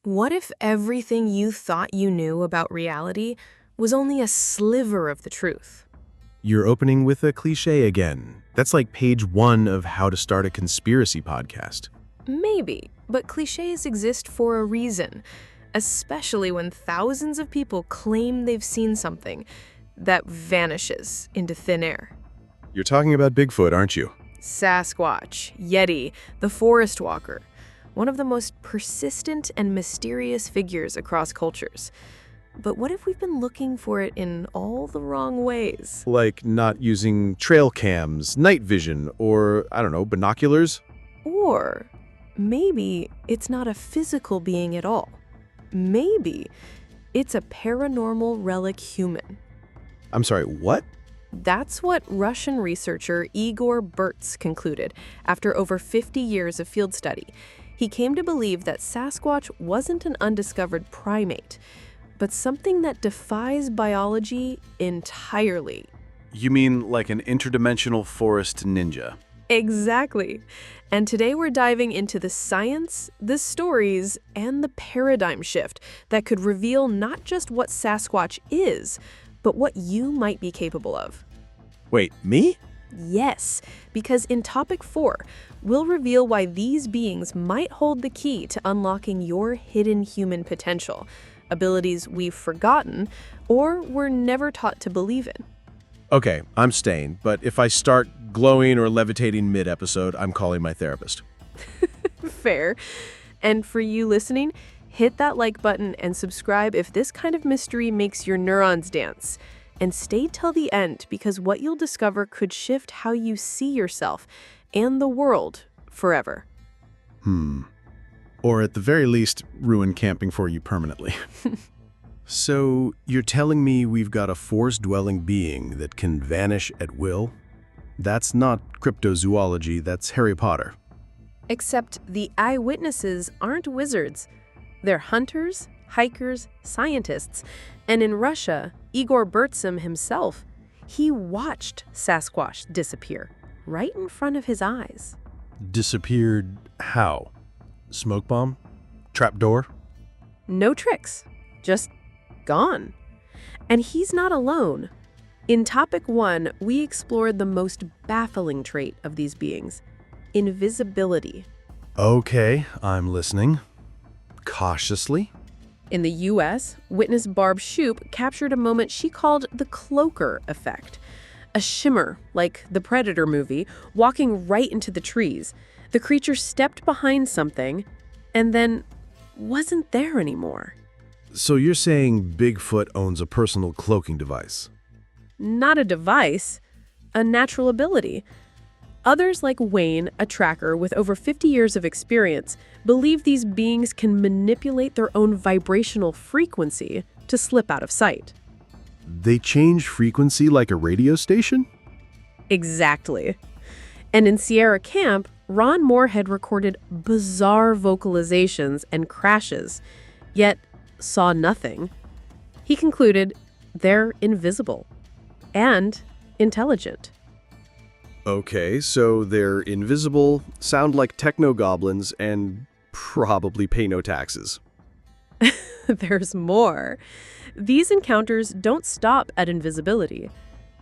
What if everything you thought you knew about reality was only a sliver of the truth? You're opening with a cliché again. That's like page 1 of How to Start a Conspiracy Podcast. Maybe, but cliches exist for a reason, especially when thousands of people claim they've seen something that vanishes into thin air. You're talking about Bigfoot, aren't you? Sasquatch, Yeti, the forest walker, one of the most persistent and mysterious figures across cultures. But what if we've been looking for it in all the wrong ways? Like not using trail cams, night vision, or, I don't know, binoculars? Or maybe it's not a physical being at all. Maybe it's a paranormal relic human. I'm sorry, what? That's what Russian researcher Igor Bertz concluded after over 50 years of field study. He came to believe that Sasquatch wasn't an undiscovered primate, but something that defies biology entirely. You mean like an interdimensional forest ninja? Exactly. And today we're diving into the science, the stories, and the paradigm shift that could reveal not just what Sasquatch is, but what you might be capable of. Wait, me? Yes, because in Topic 4, we'll reveal why these beings might hold the key to unlocking your hidden human potential, abilities we've forgotten or were never taught to believe in. Okay, I'm staying, but if I start glowing or levitating mid-episode, I'm calling my therapist. Fair. And for you listening, hit that like button and subscribe if this kind of mystery makes your neurons dance. And stay till the end, because what you'll discover could shift how you see yourself and the world forever. Or at the very least, ruin camping for you permanently. So, you're telling me we've got a forest-dwelling being that can vanish at will? That's not cryptozoology, that's Harry Potter. Except the eyewitnesses aren't wizards. They're hunters, hikers, scientists, and in Russia, Igor Bertz himself, he watched Sasquatch disappear right in front of his eyes. Disappeared how? Smoke bomb? Trapdoor? No tricks, just gone. And he's not alone. In Topic 1, we explored the most baffling trait of these beings, invisibility. Okay, I'm listening. Cautiously. In the U.S., witness Barb Shoop captured a moment she called the cloaker effect. A shimmer, like the Predator movie, walking right into the trees. The creature stepped behind something and then wasn't there anymore. So you're saying Bigfoot owns a personal cloaking device? Not a device, a natural ability. Others like Wayne, a tracker with over 50 years of experience, believe these beings can manipulate their own vibrational frequency to slip out of sight. They change frequency like a radio station? Exactly. And in Sierra Camp, Ron Moorhead recorded bizarre vocalizations and crashes, yet saw nothing. He concluded they're invisible and intelligent. Okay, so they're invisible, sound like techno-goblins, and probably pay no taxes. There's more. These encounters don't stop at invisibility.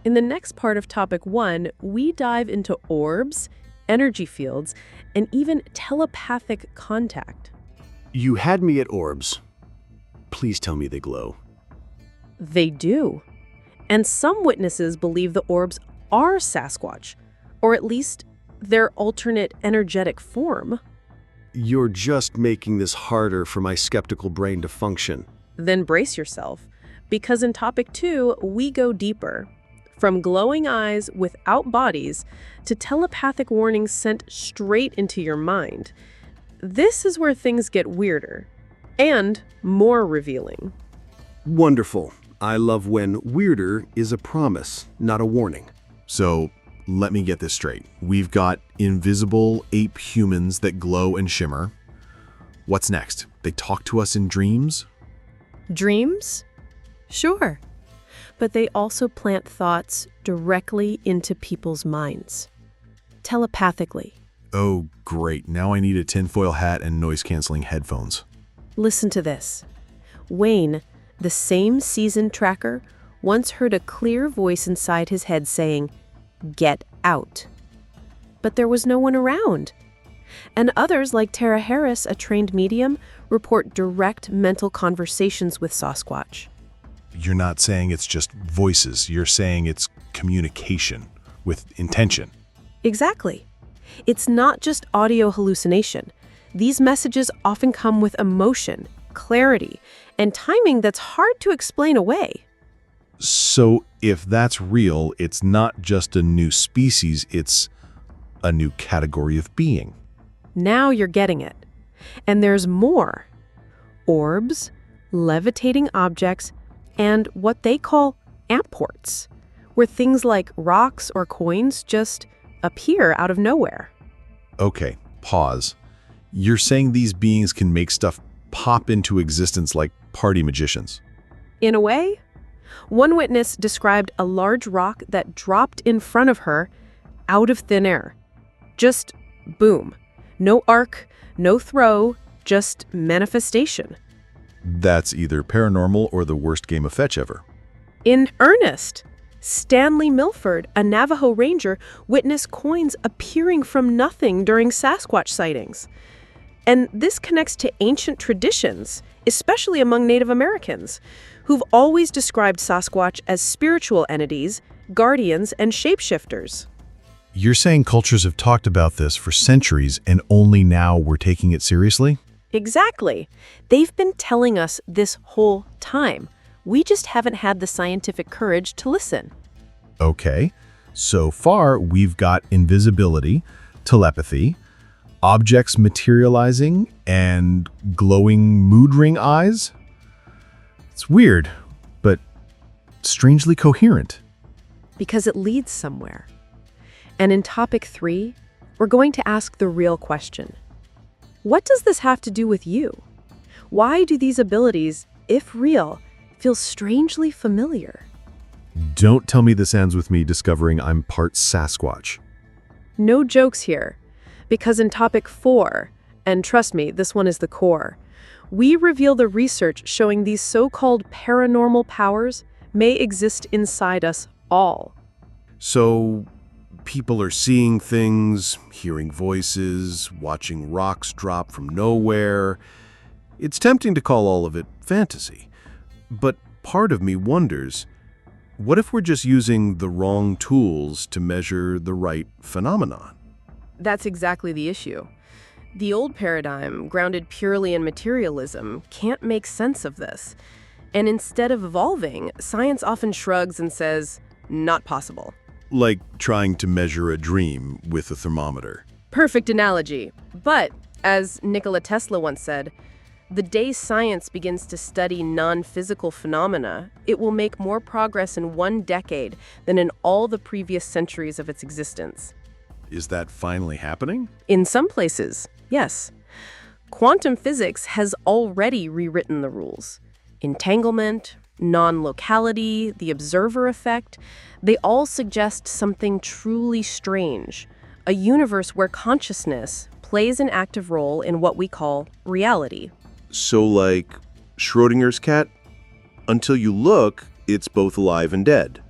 In the next part of Topic 1, we dive into orbs, energy fields, and even telepathic contact. You had me at orbs. Please tell me they glow. They do. And some witnesses believe the orbs are Sasquatch, or at least their alternate energetic form. You're just making this harder for my skeptical brain to function. Then brace yourself, because in Topic 2, we go deeper. From glowing eyes without bodies to telepathic warnings sent straight into your mind. This is where things get weirder and more revealing. Wonderful. I love when weirder is a promise, not a warning. So, let me get this straight. We've got invisible ape humans that glow and shimmer. What's next? They talk to us in dreams? Dreams? Sure. But they also plant thoughts directly into people's minds. Telepathically. Oh, great. Now I need a tinfoil hat and noise-canceling headphones. Listen to this. Wayne, the same seasoned tracker, once heard a clear voice inside his head saying, "Get out." But there was no one around. And others, like Tara Harris, a trained medium, report direct mental conversations with Sasquatch. You're not saying it's just voices. You're saying it's communication with intention. Exactly. It's not just audio hallucination. These messages often come with emotion, clarity, and timing that's hard to explain away. So if that's real, it's not just a new species, it's a new category of being. Now you're getting it. And there's more. Orbs, levitating objects, and what they call apports, where things like rocks or coins just appear out of nowhere. Okay, pause. You're saying these beings can make stuff pop into existence like party magicians? In a way, one witness described a large rock that dropped in front of her out of thin air. Just boom. No arc, no throw, just manifestation. That's either paranormal or the worst game of fetch ever. In earnest, Stanley Milford, a Navajo ranger, witnessed coins appearing from nothing during Sasquatch sightings. And this connects to ancient traditions, especially among Native Americans, who've always described Sasquatch as spiritual entities, guardians, and shapeshifters. You're saying cultures have talked about this for centuries and only now we're taking it seriously? Exactly. They've been telling us this whole time. We just haven't had the scientific courage to listen. Okay. So far, we've got invisibility, telepathy, objects materializing, and glowing mood ring eyes. It's weird, but strangely coherent. Because it leads somewhere. And in topic 3, we're going to ask the real question. What does this have to do with you? Why do these abilities, if real, feel strangely familiar? Don't tell me this ends with me discovering I'm part Sasquatch. No jokes here. Because in topic 4, and trust me, this one is the core, we reveal the research showing these so-called paranormal powers may exist inside us all. So, people are seeing things, hearing voices, watching rocks drop from nowhere. It's tempting to call all of it fantasy. But part of me wonders, what if we're just using the wrong tools to measure the right phenomenon? That's exactly the issue. The old paradigm, grounded purely in materialism, can't make sense of this. And instead of evolving, science often shrugs and says, not possible. Like trying to measure a dream with a thermometer. Perfect analogy. But, as Nikola Tesla once said, the day science begins to study non-physical phenomena, it will make more progress in 1 decade than in all the previous centuries of its existence. Is that finally happening? In some places, yes. Quantum physics has already rewritten the rules. Entanglement, non-locality, the observer effect, they all suggest something truly strange, a universe where consciousness plays an active role in what we call reality. So like Schrodinger's cat? Until you look, it's both alive and dead.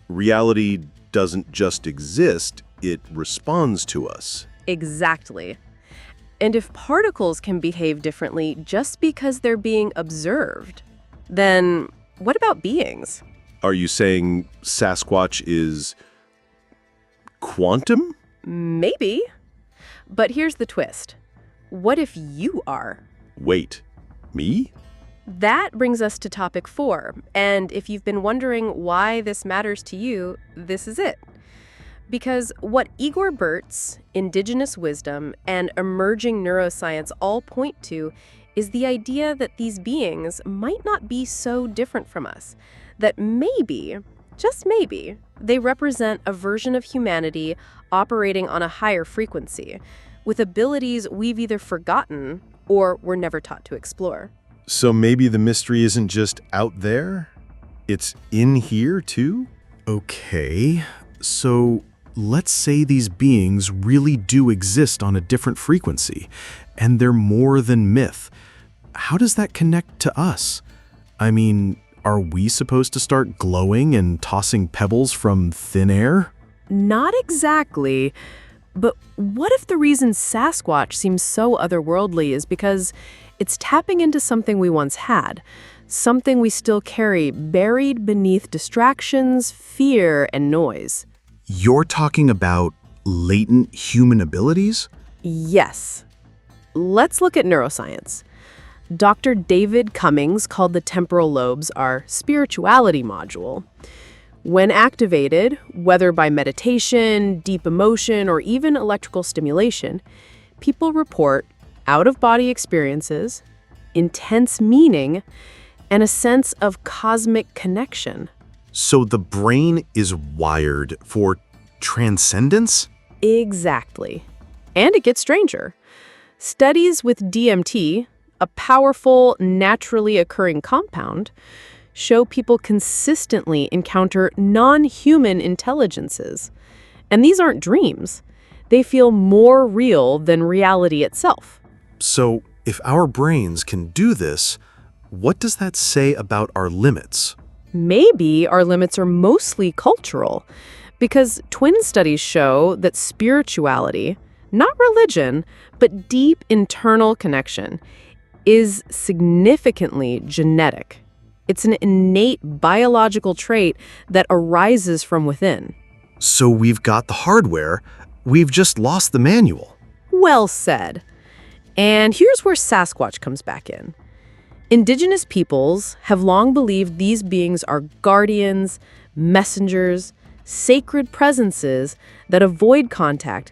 Reality doesn't just exist, it responds to us. Exactly. And if particles can behave differently just because they're being observed, then what about beings? Are you saying Sasquatch is quantum? Maybe. But here's the twist. What if you are? Wait, me? That brings us to topic 4. And if you've been wondering why this matters to you, this is it. Because what Igor Bertz, indigenous wisdom, and emerging neuroscience all point to is the idea that these beings might not be so different from us, that maybe, just maybe, they represent a version of humanity operating on a higher frequency, with abilities we've either forgotten or were never taught to explore. So maybe the mystery isn't just out there? It's in here too? Okay, so let's say these beings really do exist on a different frequency, and they're more than myth. how does that connect to us? I mean, are we supposed to start glowing and tossing pebbles from thin air? Not exactly. But what if the reason Sasquatch seems so otherworldly is because it's tapping into something we once had, something we still carry buried beneath distractions, fear, and noise? You're talking about latent human abilities? Yes. Let's look at neuroscience. Dr. David Cummings called the temporal lobes our spirituality module. When activated, whether by meditation, deep emotion, or even electrical stimulation, people report out-of-body experiences, intense meaning, and a sense of cosmic connection. So the brain is wired for transcendence? Exactly. And it gets stranger. Studies with DMT, a powerful, naturally occurring compound, show people consistently encounter non-human intelligences. And these aren't dreams. They feel more real than reality itself. So if our brains can do this, what does that say about our limits? Maybe our limits are mostly cultural, because twin studies show that spirituality, not religion, but deep internal connection, is significantly genetic. It's an innate biological trait that arises from within. So we've got the hardware, we've just lost the manual. Well said. And here's where Sasquatch comes back in. Indigenous peoples have long believed these beings are guardians, messengers, sacred presences that avoid contact,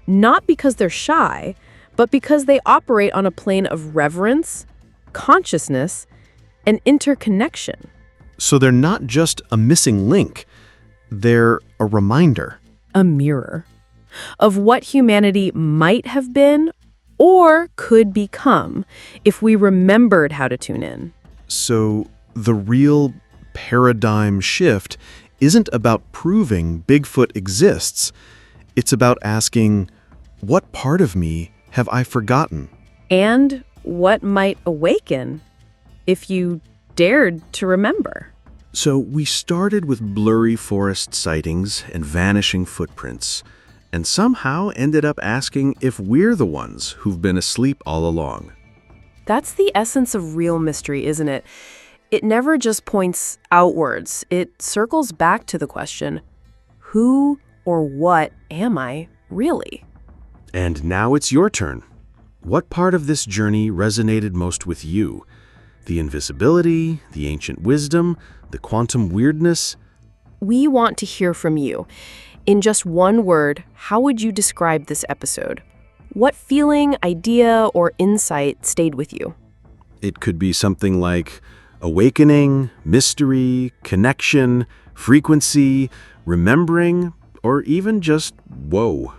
not because they're shy, but because they operate on a plane of reverence, consciousness, and interconnection. So they're not just a missing link, they're a reminder. A mirror of what humanity might have been or could become if we remembered how to tune in. So the real paradigm shift isn't about proving Bigfoot exists. It's about asking, what part of me have I forgotten? And what might awaken if you dared to remember. So we started with blurry forest sightings and vanishing footprints, and somehow ended up asking if we're the ones who've been asleep all along. That's the essence of real mystery, isn't it? It never just points outwards. It circles back to the question, who or what am I really? And now it's your turn. What part of this journey resonated most with you? The invisibility, the ancient wisdom, the quantum weirdness? We want to hear from you. In just one word, how would you describe this episode? What feeling, idea, or insight stayed with you? It could be something like awakening, mystery, connection, frequency, remembering, or even just whoa.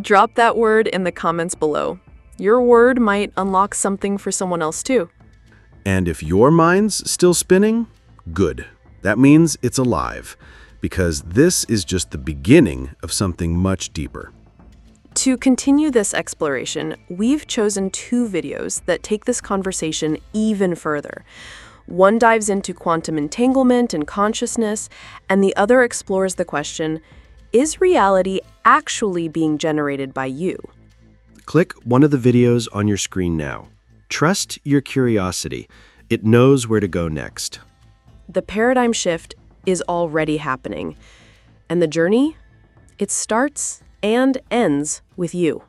Drop that word in the comments below. Your word might unlock something for someone else too. And if your mind's still spinning, good. That means it's alive, because this is just the beginning of something much deeper. To continue this exploration, we've chosen 2 videos that take this conversation even further. One dives into quantum entanglement and consciousness, and the other explores the question, is reality actually being generated by you? Click one of the videos on your screen now. Trust your curiosity. It knows where to go next. The paradigm shift is already happening, and the journey, it starts and ends with you.